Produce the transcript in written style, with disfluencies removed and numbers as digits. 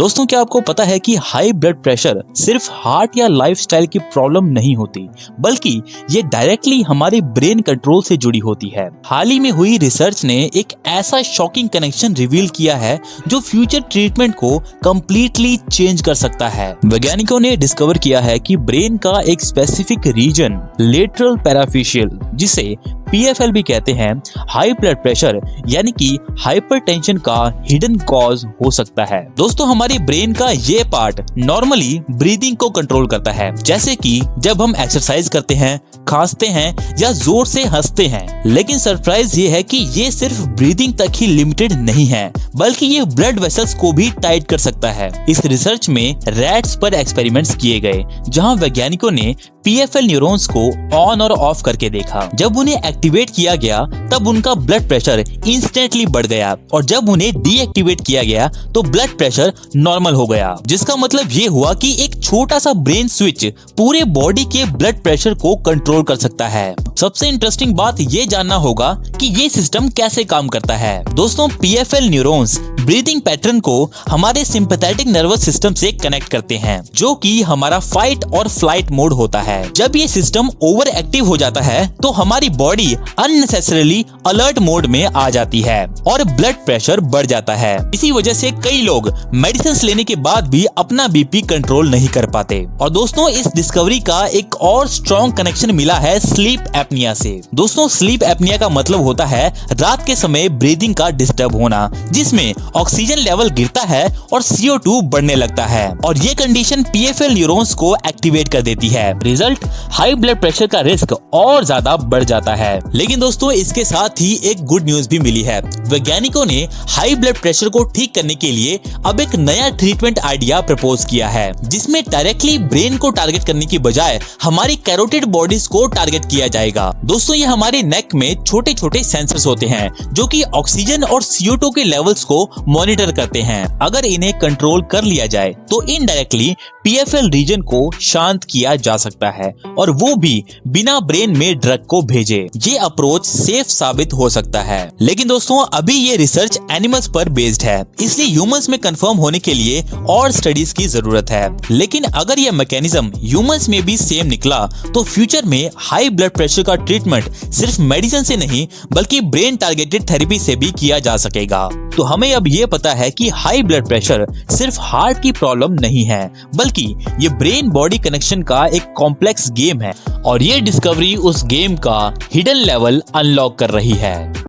दोस्तों, क्या आपको पता है कि हाई ब्लड प्रेशर सिर्फ हार्ट या लाइफस्टाइल की प्रॉब्लम नहीं होती, बल्कि ये डायरेक्टली हमारे ब्रेन कंट्रोल से जुड़ी होती है। हाल ही में हुई रिसर्च ने एक ऐसा शॉकिंग कनेक्शन रिवील किया है जो फ्यूचर ट्रीटमेंट को कंप्लीटली चेंज कर सकता है। वैज्ञानिकों ने डिस्कवर किया है कि ब्रेन का एक स्पेसिफिक रीजन लेटरल पैराफेशियल, जिसे PFL भी कहते हैं, हाई ब्लड प्रेशर यानी कि हाइपरटेंशन का हिडन कॉज हो सकता है। दोस्तों, हमारे ब्रेन का ये पार्ट नॉर्मली ब्रीदिंग को कंट्रोल करता है, जैसे कि जब हम एक्सरसाइज करते हैं, खांसते हैं या जोर से हंसते हैं। लेकिन सरप्राइज ये है कि ये सिर्फ ब्रीदिंग तक ही लिमिटेड नहीं है, बल्कि ये ब्लड वेसल्स को भी टाइट कर सकता है। इस रिसर्च में रैट्स पर एक्सपेरिमेंट्स किए गए, जहां वैज्ञानिकों ने PFL न्यूरॉन्स को ऑन और ऑफ करके देखा। जब उन्हें एक्टिवेट किया गया तब उनका ब्लड प्रेशर इंस्टेंटली बढ़ गया, और जब उन्हें डीएक्टिवेट किया गया तो ब्लड प्रेशर नॉर्मल हो गया। जिसका मतलब ये हुआ कि एक छोटा सा ब्रेन स्विच पूरे बॉडी के ब्लड प्रेशर को कंट्रोल कर सकता है। सबसे इंटरेस्टिंग बात ये जानना होगा कि ये सिस्टम कैसे काम करता है। दोस्तों, PFL न्यूरॉन्स ब्रीदिंग पैटर्न को हमारे सिंपैथेटिक नर्वस सिस्टम से कनेक्ट करते हैं, जो कि हमारा फाइट और फ्लाइट मोड होता है। जब ये सिस्टम ओवर एक्टिव हो जाता है तो हमारी बॉडी अननेसेसरीली अलर्ट मोड में आ जाती है और ब्लड प्रेशर बढ़ जाता है। इसी वजह से कई लोग मेडिसिन लेने के बाद भी अपना BP कंट्रोल नहीं कर पाते। और दोस्तों, इस डिस्कवरी का एक और स्ट्रॉन्ग कनेक्शन मिला है स्लीप एपनिया से। दोस्तों, स्लीप एपनिया का मतलब होता है रात के समय ब्रीदिंग का डिस्टर्ब होना, जिसमें ऑक्सीजन लेवल गिरता है और CO2 बढ़ने लगता है, और ये कंडीशन PFL न्यूरॉन्स को एक्टिवेट कर देती है। रिजल्ट, हाई ब्लड प्रेशर का रिस्क और ज्यादा बढ़ जाता है। लेकिन दोस्तों, इसके साथ ही एक गुड न्यूज भी मिली है। वैज्ञानिकों ने हाई ब्लड प्रेशर को ठीक करने के लिए अब एक नया ट्रीटमेंट आइडिया प्रपोज किया है, जिसमें डायरेक्टली ब्रेन को टारगेट करने की बजाय हमारी कैरोटिड बॉडीज को टारगेट किया जाएगा। दोस्तों, ये हमारे नेक में छोटे छोटे सेंसर्स होते हैं जो कि ऑक्सीजन और CO2 के लेवल्स को मॉनिटर करते हैं। अगर इन्हें कंट्रोल कर लिया जाए तो इनडायरेक्टली PFL रीजन को शांत किया जा सकता है, और वो भी बिना ब्रेन में ड्रग को भेजे। ये अप्रोच सेफ साबित हो सकता है। लेकिन दोस्तों, अभी ये रिसर्च एनिमल्स पर बेस्ड है, इसलिए ह्यूमंस में कंफर्म होने के लिए और स्टडीज की जरूरत है। लेकिन अगर ये मैकेनिज्म ह्यूमंस में भी सेम निकला तो फ्यूचर में हाई ब्लड प्रेशर का ट्रीटमेंट सिर्फ मेडिसिन से नहीं, बल्कि ब्रेन टारगेटेड थेरेपी से भी किया जा सकेगा। तो हमें अब ये पता है कि हाई ब्लड प्रेशर सिर्फ हार्ट की प्रॉब्लम नहीं है, बल्कि ये ब्रेन बॉडी कनेक्शन का एक कॉम्प्लेक्स गेम है, और ये डिस्कवरी उस गेम का हिडन लेवल अनलॉक कर रही है।